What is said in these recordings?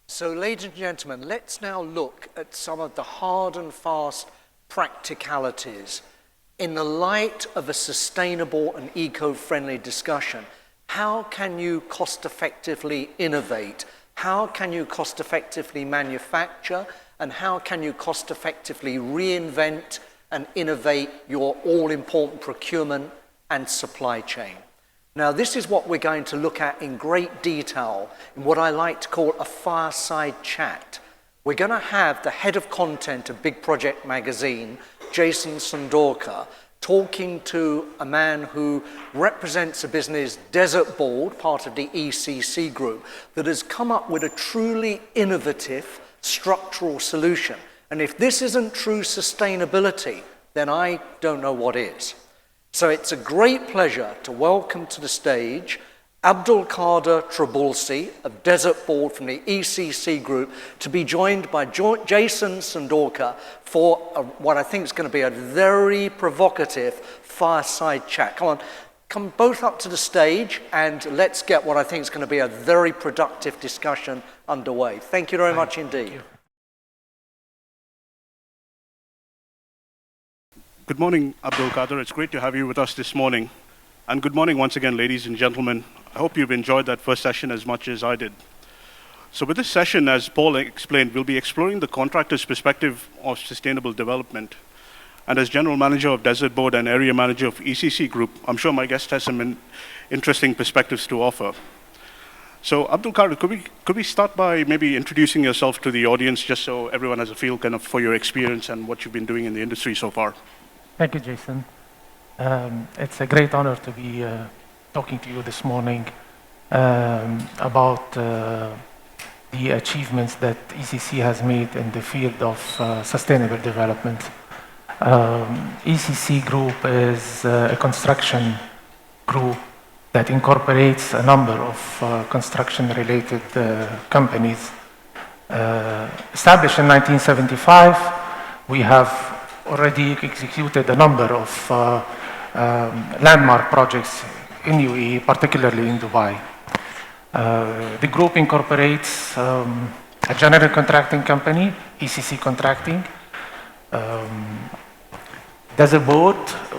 So, ladies and gentlemen, let's now look at some of the hard and fast practicalities in the light of a sustainable and eco-friendly discussion. How can you cost-effectively innovate? How can you cost-effectively manufacture? And how can you cost-effectively reinvent and innovate your all-important procurement and supply chain? Now, this is what we're going to look at in great detail in what I like to call a fireside chat. We're going to have the head of content of Big Project magazine, Jason Sandorka, talking to a man who represents a business, Desert Board, part of the ECC group, that has come up with a truly innovative structural solution. And if this isn't true sustainability, then I don't know what is. So it's a great pleasure to welcome to the stage Abdulkader Trabulsi of Desert Board from the ECC Group, to be joined by Jason Sandorka for what I think is going to be a very provocative fireside chat. Come both up to the stage and let's get what I think is going to be a very productive discussion underway. Thank you very much indeed. Good morning, Abdulkader. It's great to have you with us this morning. And good morning once again, ladies and gentlemen. I hope you've enjoyed that first session as much as I did. So with this session, as Paul explained, we'll be exploring the contractor's perspective of sustainable development. And as General Manager of Desert Board and Area Manager of ECC Group, I'm sure my guest has some interesting perspectives to offer. So Abdulkader, could we start by maybe introducing yourself to the audience, just so everyone has a feel kind of for your experience and what you've been doing in the industry so far? Thank you, Jason. It's a great honor to be talking to you this morning about the achievements that ECC has made in the field of sustainable development. ECC Group is a construction group that incorporates a number of construction-related companies. Established in 1975, we have already executed a number of landmark projects in UAE, particularly in Dubai. The group incorporates a general contracting company, ECC Contracting, Desert Board,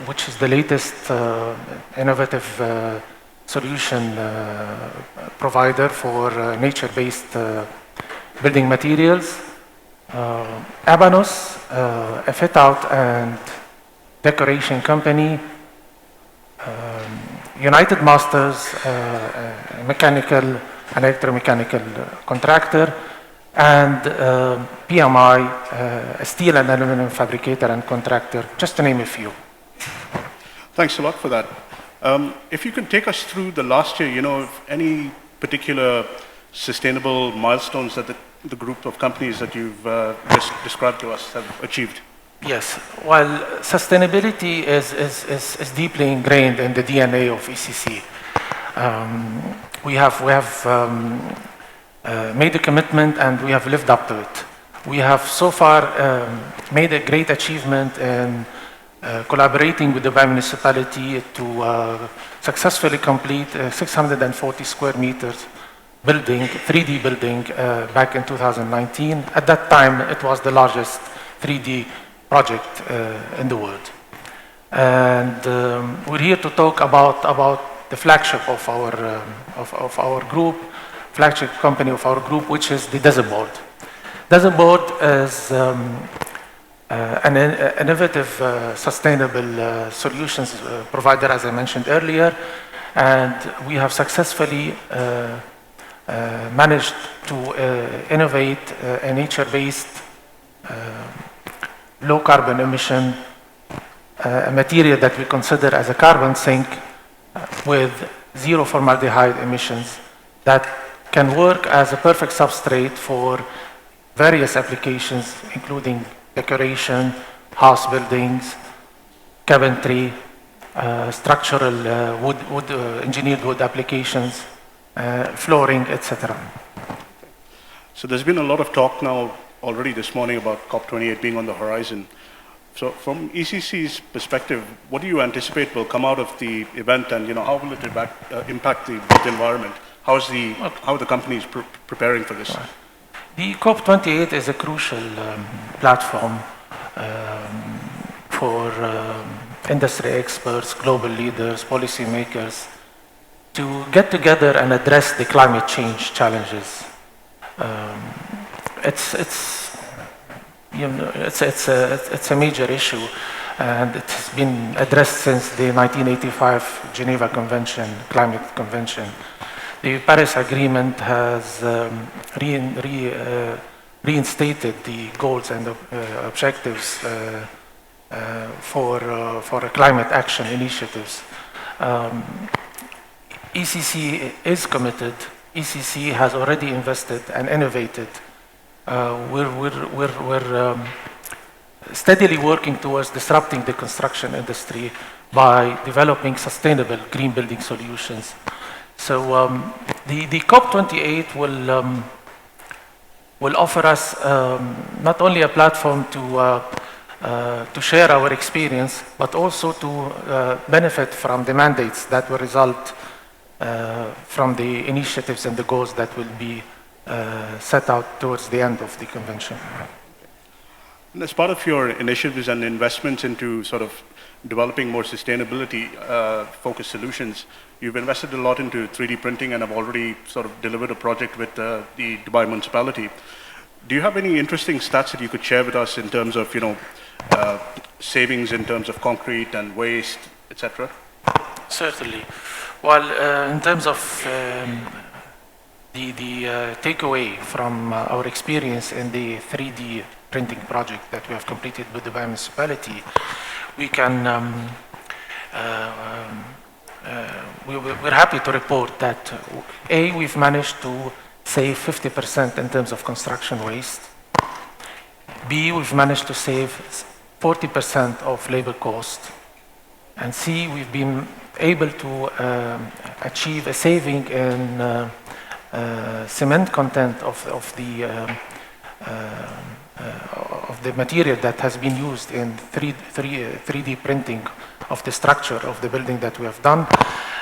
which is the latest innovative solution provider for nature-based building materials, Abanos, a fit-out and decoration company, United Masters, a mechanical and electromechanical contractor, and PMI, a steel and aluminum fabricator and contractor, just to name a few. Thanks a lot for that. If you can take us through the last year, if any particular sustainable milestones that the group of companies that you've just described to us have achieved. Yes, well, sustainability is deeply ingrained in the DNA of ECC. We have made a commitment and we have lived up to it. We have so far made a great achievement in collaborating with the Dubai municipality to successfully complete 640 square meters building, 3D building, back in 2019. At that time, it was the largest 3D project in the world. And we're here to talk about the flagship of our group, flagship company of our group, which is the Desert Board. Desert Board is an innovative, sustainable solutions provider, as I mentioned earlier, and we have successfully managed to innovate a nature-based, low carbon emission, a material that we consider as a carbon sink with zero formaldehyde emissions that can work as a perfect substrate for various applications, including decoration, house buildings, cabinetry, structural wood, engineered wood applications, flooring, etc. So there's been a lot of talk now already this morning about COP28 being on the horizon. So from ECC's perspective, what do you anticipate will come out of the event, and how will it impact the environment? How are the companies preparing for this? The COP28 is a crucial platform for industry experts, global leaders, policymakers to get together and address the climate change challenges. It's a major issue, and it has been addressed since the 1985 Geneva Convention, Climate Convention. The Paris Agreement has reinstated the goals and objectives for climate action initiatives. ECC is committed. ECC has already invested and innovated. We're steadily working towards disrupting the construction industry by developing sustainable green building solutions. So the COP28 will offer us not only a platform to share our experience, but also to benefit from the mandates that will result from the initiatives and the goals that will be set out towards the end of the convention. And as part of your initiatives and investments into sort of developing more sustainability focused solutions, you've invested a lot into 3D printing and have already sort of delivered a project with the Dubai municipality. Do you have any interesting stats that you could share with us in terms of, savings in terms of concrete and waste, etc.? Certainly. Well, in terms of the takeaway from our experience in the 3D printing project that we have completed with the Dubai municipality, we can we're happy to report that we've managed to save 50% in terms of construction waste. B, we've managed to save 40% of labor cost. And C, we've been able to achieve a saving in cement content of the material that has been used in 3D printing of the structure of the building that we have done.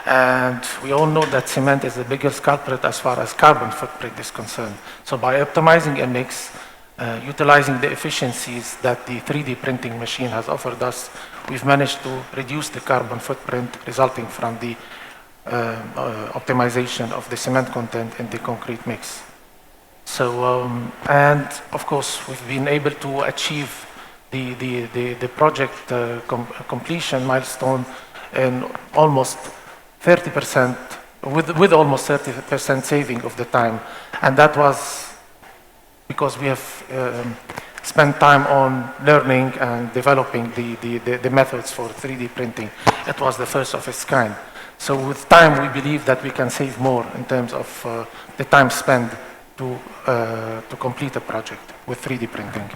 And we all know that cement is the biggest culprit as far as carbon footprint is concerned. So by optimizing a mix, utilizing the efficiencies that the 3D printing machine has offered us, we've managed to reduce the carbon footprint resulting from the optimization of the cement content in the concrete mix. So, and of course, we've been able to achieve the project completion milestone in almost 30%, with almost 30% saving of the time. And that was because we have spent time on learning and developing the methods for 3D printing. It was the first of its kind. So with time, we believe that we can save more in terms of the time spent to complete a project with 3D printing.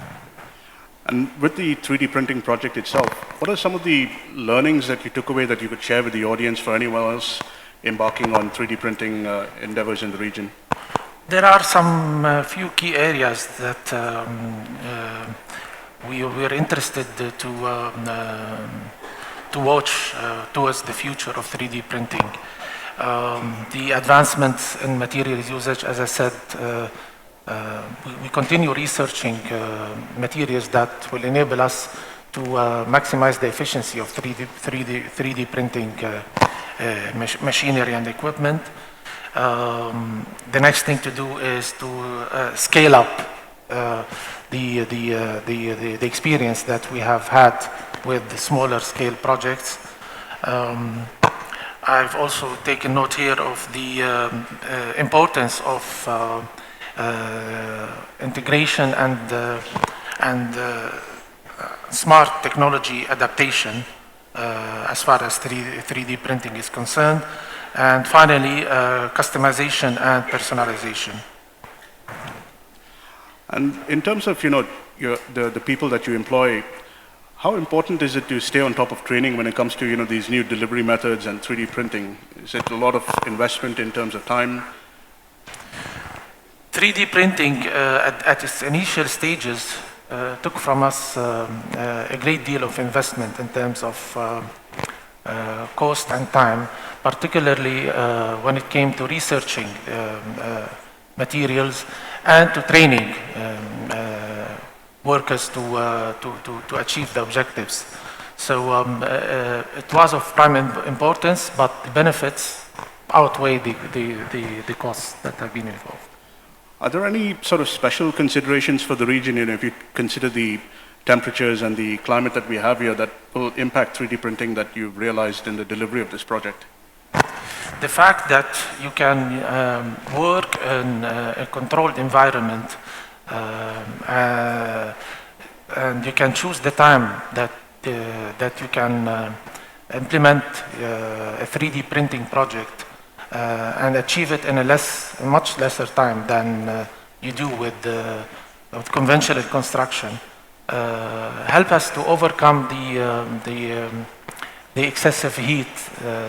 And with the 3D printing project itself, what are some of the learnings that you took away that you could share with the audience for anyone else embarking on 3D printing endeavors in the region? There are some few key areas that we're interested to watch towards the future of 3D printing. The advancements in materials usage, as I said, we continue researching materials that will enable us to maximize the efficiency of 3D printing machinery and equipment. The next thing to do is to scale up the experience that we have had with the smaller scale projects. I've also taken note here of the importance of integration and smart technology adaptation as far as 3D printing is concerned. And finally, customization and personalization. And in terms of the people that you employ, how important is it to stay on top of training when it comes to these new delivery methods and 3D printing? Is it a lot of investment in terms of time? 3D printing at its initial stages took from us a great deal of investment in terms of cost and time, particularly when it came to researching materials and to training workers to achieve the objectives. So it was of prime importance, but the benefits outweigh the costs that have been involved. Are there any sort of special considerations for the region, if you consider the temperatures and the climate that we have here that will impact 3D printing that you've realized in the delivery of this project? The fact that you can work in a controlled environment and you can choose the time that you can implement a 3D printing project and achieve it in a much lesser time than you do with conventional construction, help us to overcome the excessive heat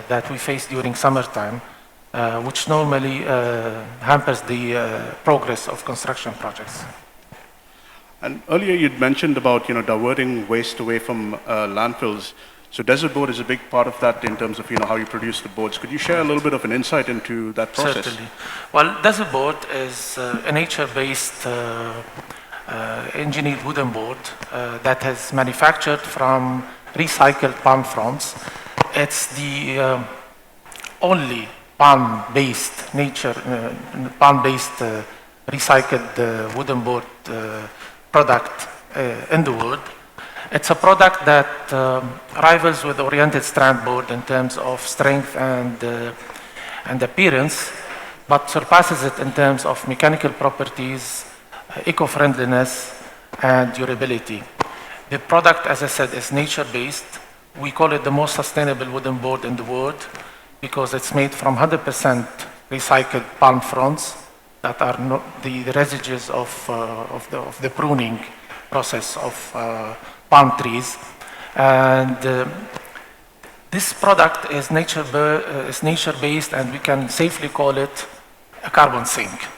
that we face during summertime, which normally hampers the progress of construction projects. And earlier you'd mentioned about diverting waste away from landfills. So desert board is a big part of that in terms of how you produce the boards. Could you share a little bit of an insight into that process? Certainly. Well, desert board is a nature-based engineered wooden board that is manufactured from recycled palm fronds. It's the only palm-based recycled wooden board product in the world. It's a product that rivals with oriented strand board in terms of strength and appearance, but surpasses it in terms of mechanical properties, eco-friendliness, and durability. The product, as I said, is nature-based. We call it the most sustainable wooden board in the world because it's made from 100% recycled palm fronds that are the residues of the pruning process of palm trees. And this product is nature-based, and we can safely call it a carbon sink.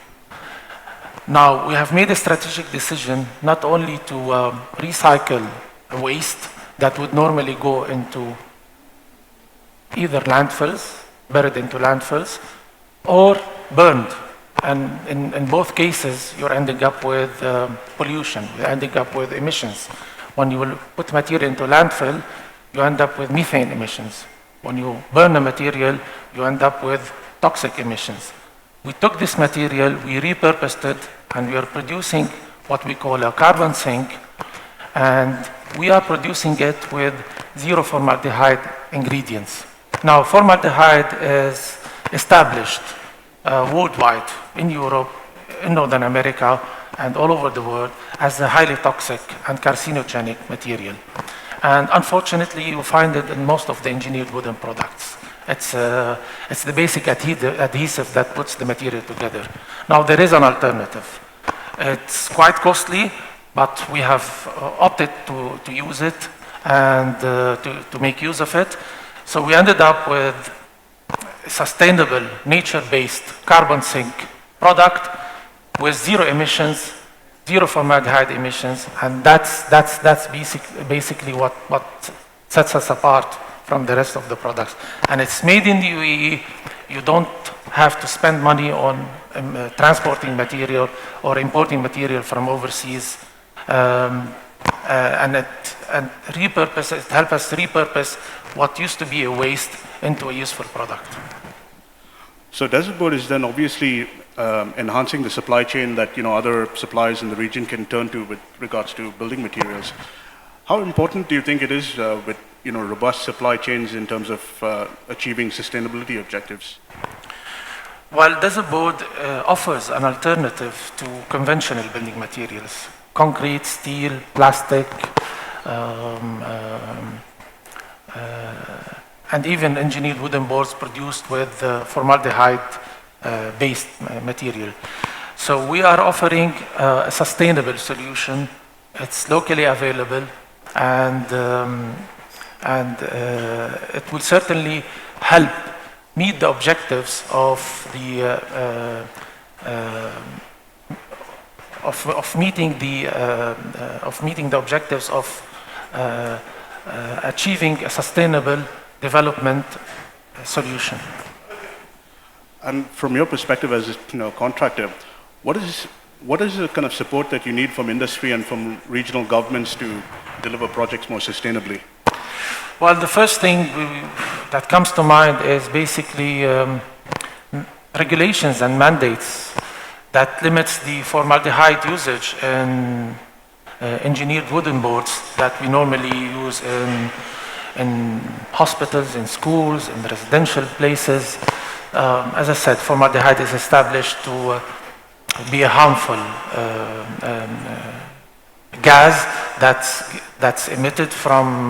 Now, we have made a strategic decision not only to recycle waste that would normally go into either landfills, buried into landfills, or burned. And in both cases, you're ending up with pollution, you're ending up with emissions. When you will put material into landfill, you end up with methane emissions. When you burn a material, you end up with toxic emissions. We took this material, we repurposed it, and we are producing what we call a carbon sink, and we are producing it with zero formaldehyde ingredients. Now, formaldehyde is established worldwide, in Europe, in Northern America, and all over the world as a highly toxic and carcinogenic material. And unfortunately, you find it in most of the engineered wooden products. It's the basic adhesive that puts the material together. Now, there is an alternative. It's quite costly, but we have opted to use it and to make use of it. So we ended up with a sustainable, nature-based carbon sink product with zero emissions, zero formaldehyde emissions, and that's basically what sets us apart from the rest of the products. And it's made in the UAE. You don't have to spend money on transporting material or importing material from overseas. And it helps us repurpose what used to be a waste into a useful product. So desert board is then obviously enhancing the supply chain that other suppliers in the region can turn to with regards to building materials. How important do you think it is with robust supply chains in terms of achieving sustainability objectives? Well, desert board offers an alternative to conventional building materials: concrete, steel, plastic, and even engineered wooden boards produced with formaldehyde-based material. So we are offering a sustainable solution. It's locally available, and it will certainly help meet the objectives of meeting the objectives of achieving a sustainable development solution. And from your perspective as a contractor, what is what is the kind of support that you need from industry and from regional governments to deliver projects more sustainably? Well, the first thing that comes to mind is basically regulations and mandates that limits the formaldehyde usage in engineered wooden boards that we normally use in hospitals, in schools, in residential places. As I said, formaldehyde is established to be a harmful gas that's emitted from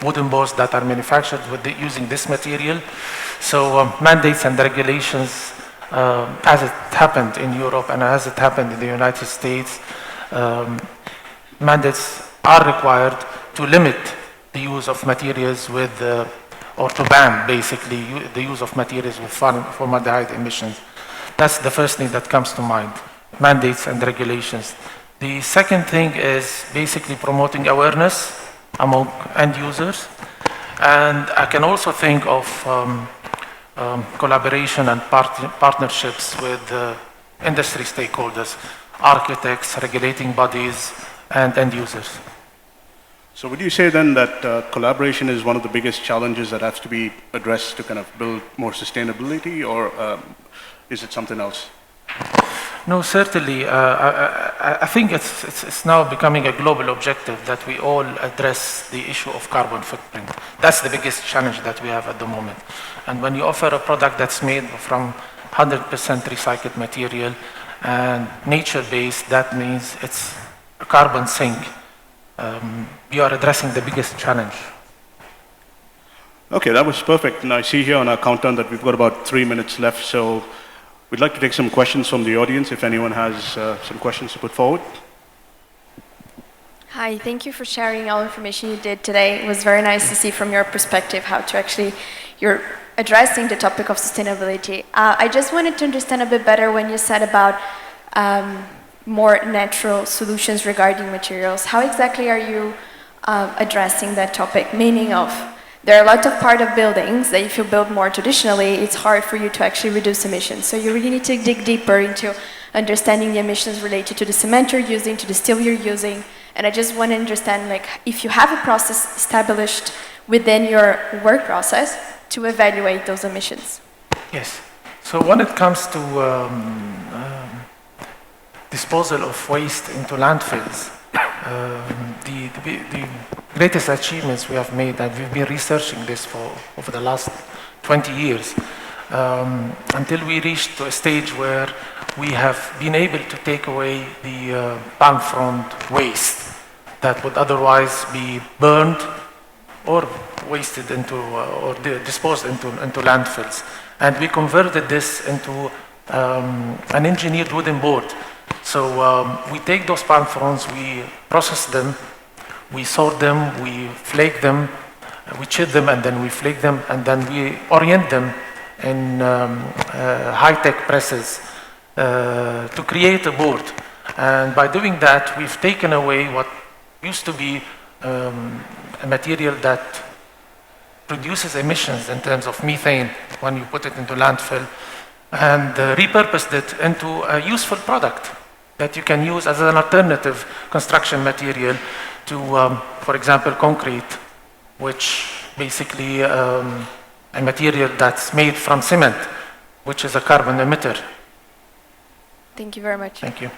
wooden boards that are manufactured using this material. So mandates and regulations, as it happened in Europe and as it happened in the United States, mandates are required to limit the use of materials with, or to ban basically the use of materials with formaldehyde emissions. That's the first thing that comes to mind, mandates and regulations. The second thing is basically promoting awareness among end users. And I can also think of collaboration and partnerships with industry stakeholders, architects, regulating bodies, and end users. So would you say then that collaboration is one of the biggest challenges that has to be addressed to kind of build more sustainability, or is it something else? No, certainly. I think it's now becoming a global objective that we all address the issue of carbon footprint. That's the biggest challenge that we have at the moment. And when you offer a product that's made from 100% recycled material and nature-based, that means it's a carbon sink. You are addressing the biggest challenge. Okay, that was perfect. And I see here on our countdown that we've got about 3 minutes left, so we'd like to take some questions from the audience if anyone has some questions to put forward. Hi, thank you for sharing all the information you did today. It was very nice to see from your perspective how to actually, you're addressing the topic of sustainability. I just wanted to understand a bit better when you said about more natural solutions regarding materials. How exactly are you addressing that topic? Meaning of, there are a lot of part of buildings that if you build more traditionally, it's hard for you to actually reduce emissions. So you really need to dig deeper into understanding the emissions related to the cement you're using, to the steel you're using. And I just want to understand, like, if you have a process established within your work process to evaluate those emissions. Yes. So when it comes to disposal of waste into landfills, the greatest achievements we have made, and we've been researching this for over the last 20 years, until we reached to a stage where we have been able to take away the palm frond waste that would otherwise be burned or wasted into, or disposed into landfills. And we converted this into an engineered wooden board. So we take those palm fronds, we process them, we sort them, we flake them, we chip them, and then we flake them, and then we orient them in high-tech presses to create a board. And by doing that, we've taken away what used to be a material that produces emissions in terms of methane when you put it into landfill, and repurposed it into a useful product that you can use as an alternative construction material to, for example, concrete, which basically a material that's made from cement, which is a carbon emitter. Thank you very much. Thank you.